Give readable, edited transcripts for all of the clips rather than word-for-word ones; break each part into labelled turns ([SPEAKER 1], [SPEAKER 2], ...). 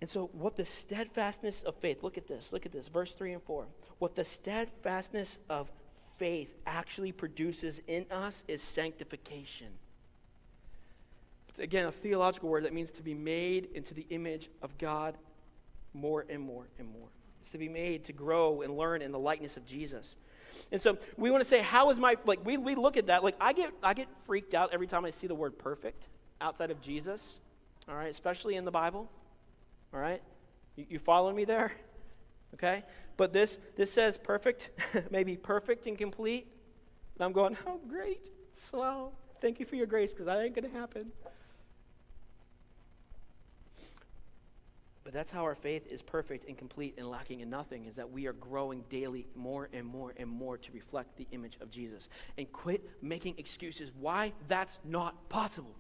[SPEAKER 1] And so what the steadfastness of faith, look at this, verse 3 and 4. What the steadfastness of faith actually produces in us is sanctification. It's, again, a theological word that means to be made into the image of God more and more and more. It's to be made to grow and learn in the likeness of Jesus. And so we want to say, how is my, like, we look at that, like, I get freaked out every time I see the word perfect outside of Jesus, all right, especially in the Bible. All right? You following me there? Okay? But this says perfect, maybe perfect and complete. And I'm going, oh, great. Slow. Thank you for your grace, because that ain't going to happen. But that's how our faith is perfect and complete and lacking in nothing, is that we are growing daily more and more and more to reflect the image of Jesus. And quit making excuses why that's not possible.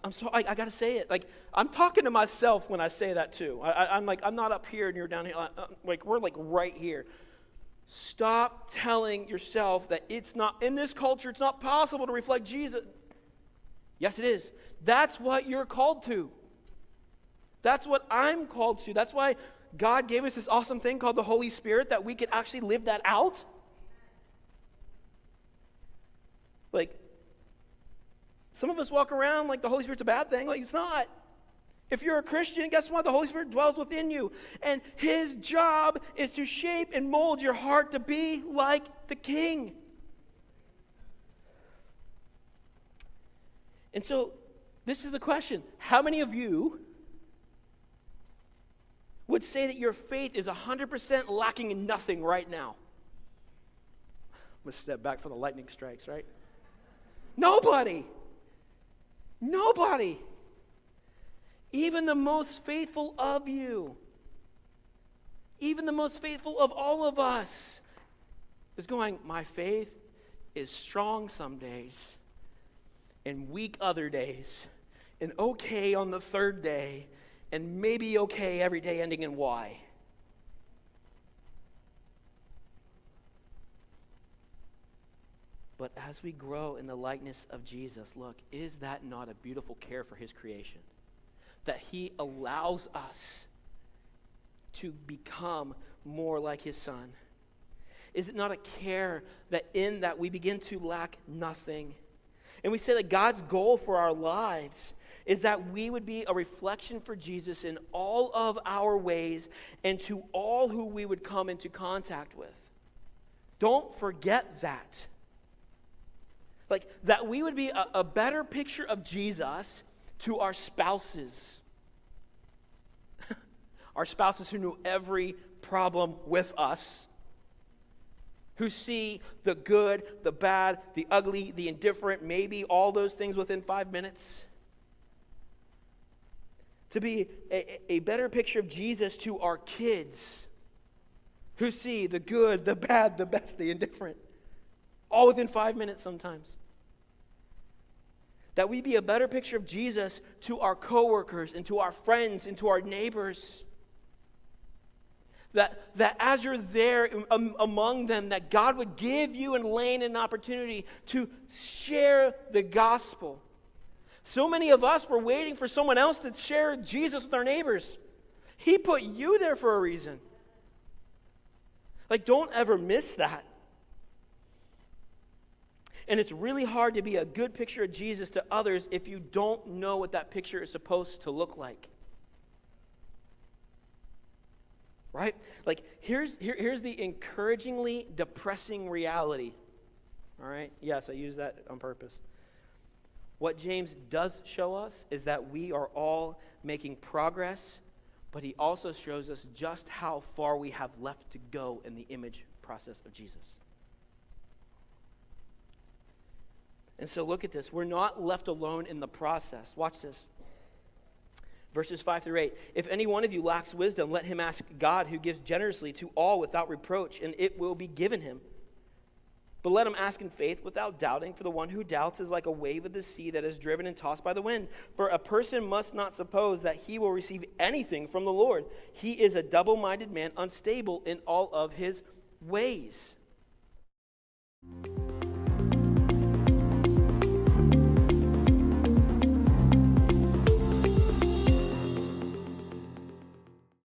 [SPEAKER 1] I'm sorry, I got to say it. Like, I'm talking to myself when I say that too. I'm like, I'm not up here and you're down here. Like, we're like right here. Stop telling yourself that it's not, in this culture, it's not possible to reflect Jesus. Yes, it is. That's what you're called to. That's what I'm called to. That's why God gave us this awesome thing called the Holy Spirit, that we could actually live that out. Like, some of us walk around like the Holy Spirit's a bad thing. Like, it's not. If you're a Christian, guess what? The Holy Spirit dwells within you. And His job is to shape and mold your heart to be like the King. And so, this is the question. How many of you would say that your faith is 100% lacking in nothing right now? I'm going to step back for the lightning strikes, right? Nobody. Nobody. Even the most faithful of you, even the most faithful of all of us, is going, my faith is strong some days, and weak other days, and okay on the third day, and maybe okay every day ending in Y. But as we grow in the likeness of Jesus, look, is that not a beautiful care for His creation? That He allows us to become more like His Son. Is it not a care that in that we begin to lack nothing? And we say that God's goal for our lives is that we would be a reflection for Jesus in all of our ways and to all who we would come into contact with. Don't forget that. Like, that we would be a better picture of Jesus to our spouses. Our spouses who knew every problem with us. Who see the good, the bad, the ugly, the indifferent, maybe all those things within 5 minutes. To be a better picture of Jesus to our kids. Who see the good, the bad, the best, the indifferent. All within 5 minutes sometimes. That we be a better picture of Jesus to our coworkers and to our friends and to our neighbors. That as you're there among them, that God would give you and Lane an opportunity to share the gospel. So many of us were waiting for someone else to share Jesus with our neighbors. He put you there for a reason. Like, don't ever miss that. And it's really hard to be a good picture of Jesus to others if you don't know what that picture is supposed to look like. Right? Like, here's the encouragingly depressing reality. All right? Yes, I use that on purpose. What James does show us is that we are all making progress, but he also shows us just how far we have left to go in the image process of Jesus. And so look at this. We're not left alone in the process. Watch this. Verses 5 through 8. If any one of you lacks wisdom, let him ask God, who gives generously to all without reproach, and it will be given him. But let him ask in faith without doubting, for the one who doubts is like a wave of the sea that is driven and tossed by the wind. For a person must not suppose that he will receive anything from the Lord. He is a double-minded man, unstable in all of his ways.